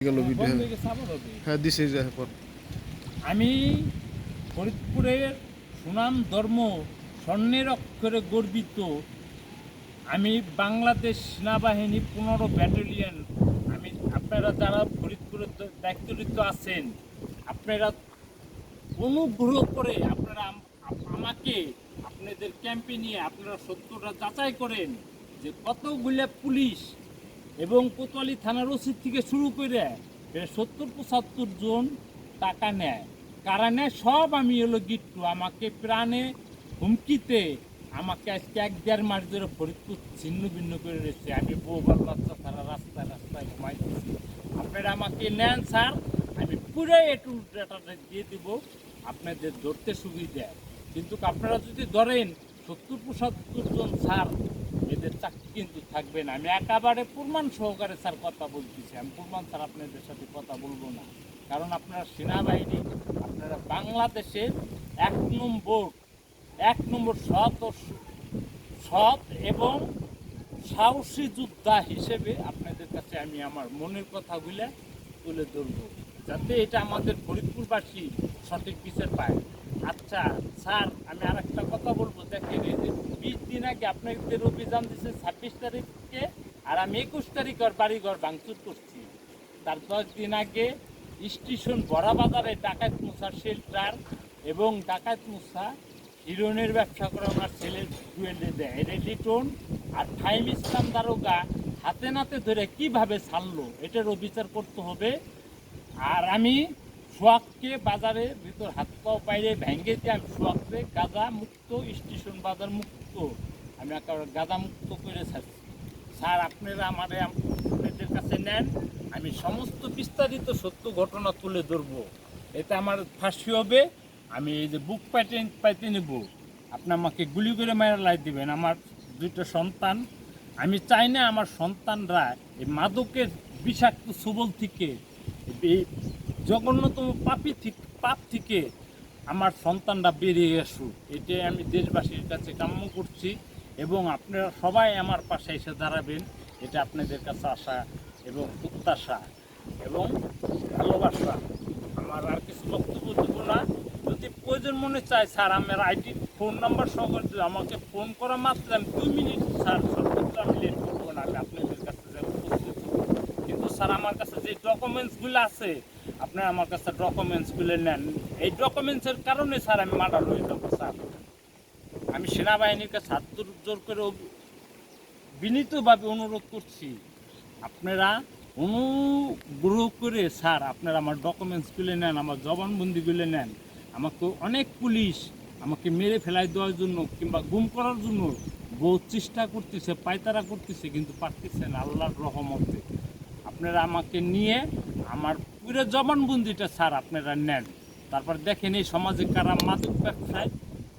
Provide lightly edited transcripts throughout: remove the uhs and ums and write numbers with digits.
আমি ফরিদপুরের সুনাম ধর্ম স্বর্ণের অক্ষরে গর্বিত। আমি বাংলাদেশ সেনাবাহিনী 15 ব্যাটালিয়ন। আমি আপনারা যারা ফরিদপুরের দায়িত্বরত আছেন, আপনারা অনুগ্রহ করে আপনারা আমাকে আপনাদের ক্যাম্পে নিয়ে আপনারা সত্যটা যাচাই করেন যে কতগুলো পুলিশ এবং কোতোয়ালি থানার ওসি থেকে শুরু করে 70-75 জন টাকা নেয়। কারা নেয় সব আমি গিট্টু। আমাকে প্রাণে হুমকিতে আমাকে আজকে 1-1.5 মাস ধরে ফরিদপুর ছিন্ন ভিন্ন করে রয়েছে। আমি বউবার বাচ্চা তারা রাস্তায় রাস্তায় ঘুমাইতেছি। আপনারা আমাকে নেন স্যার, আমি পুরো একটু ডাটাটা দিয়ে দিব, আপনাদের ধরতে সুবিধা। কিন্তু আপনারা যদি ধরেন 70-75 জন স্যার, এদের চাকরি কিন্তু থাকবে না। আমি একেবারে প্রমাণ সহকারে স্যার কথা বলতেছি। আমি প্রমাণ স্যার আপনাদের সাথে কথা বলবো না, কারণ আপনারা সেনাবাহিনী, আপনারা বাংলাদেশের এক নম্বর সৎ এবং সাহসী যোদ্ধা হিসেবে আপনাদের কাছে আমি আমার মনের কথাগুলো তুলে ধরবো, যাতে এটা আমাদের ফরিদপুরবাসী সঠিক বিচার পায়। আচ্ছা স্যার, আমি আর একটা কথা বলবো। দেখেন, এই যে 20 দিন আগে আপনাদের অভিযান দিচ্ছে 26 তারিখে, আর আমি 21 তারিখ বাড়িঘর ভাঙচুর করছি। তার 10 দিন আগে স্টেশন বড়া বাজারে ডাকাত মুসা শেল্টার এবং ডাকাত মুসা হিরোইনের ব্যবসা করে আমার ছেলের জুয়েলে দেয়। এটা লিটন আর টাইম ইসলাম দারোগা হাতে নাতে ধরে কিভাবে ছাড়লো, এটারও বিচার করতে হবে। আর আমি সোয়াককে বাজারের ভিতর হাত পাও বাইরে ভেঙে দিয়ে আমি সোয়াককে গাঁজা মুক্ত, স্টেশন বাজার মুক্ত, আমি একেবারে গাঁজা মুক্ত করে ছাড়ছি। স্যার, আপনারা আপনাদের কাছে নেন, আমি সমস্ত বিস্তারিত সত্য ঘটনা তুলে ধরবো। এতে আমার ফাঁসি হবে। আমি এই যে বুক পাইতে নেব, আপনি আমাকে গুলি করে মেরে লাই দিবেন। আমার 2টা সন্তান, আমি চাই না আমার সন্তানরা এই মাদকের বিষাক্ত সবল থেকে, এই জঘন্যতম পাপ থেকে আমার সন্তানরা বেরিয়ে আসুক, এটাই আমি দেশবাসীর কাছে কাম্য করছি। এবং আপনারা সবাই আমার পাশে এসে দাঁড়াবেন, এটা আপনাদের কাছে আশা এবং প্রত্যাশা এবং ভালোবাসা। আমার আর কিছু বক্তব্য দেব না। যদি প্রয়োজন মনে চায় স্যার, আমার আইডি ফোন নাম্বার সহকারে যদি আমাকে ফোন করা মাত্র আমি 2 মিনিট স্যার, সর্বোচ্চ আমি লেট করবো না, আমি আপনাদের কাছে উপস্থিত হব। কিন্তু স্যার, আমার কাছে যে ডকুমেন্টসগুলো আছে, আপনারা আমার কাছে ডকুমেন্টসগুলো নেন। এই ডকুমেন্টসের কারণে স্যার আমি মার্ডার হয়ে যাবো স্যার। আমি সেনাবাহিনীর কাছে হাত জোর করে বিনীতভাবে অনুরোধ করছি, আপনারা অনুগ্রহ করে স্যার আপনারা আমার ডকুমেন্টসগুলো নেন, আমার জবানবন্দিগুলো নেন। আমাকে অনেক পুলিশ আমাকে মেরে ফেলাই দেওয়ার জন্য কিংবা গুম করার জন্য বহু চেষ্টা করতেছে, পায়তারা করতেছে, কিন্তু পারতেছে না আল্লাহর রহমতে। আপনারা আমাকে নিয়ে আমার পুরো জবানবন্দিটা স্যার আপনারা নেন। তারপর দেখেন এই সমাজে কারা মাদক ব্যবসায়,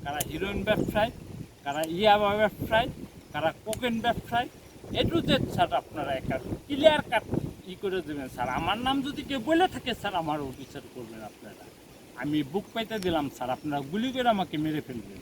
কারা হিরোইন ব্যবসায়, কারা ইয়াবা ব্যবসায়, কারা কোকেন ব্যবসায়, এটুদের স্যার আপনারা একটা ক্লিয়ার কাট করে দেবেন স্যার। আমার নাম যদি কেউ বলে থাকে স্যার, আমারও বিচার করবেন আপনারা। আমি বুক পাইতে দিলাম স্যার, আপনারা গুলি করে আমাকে মেরে ফেলবেন।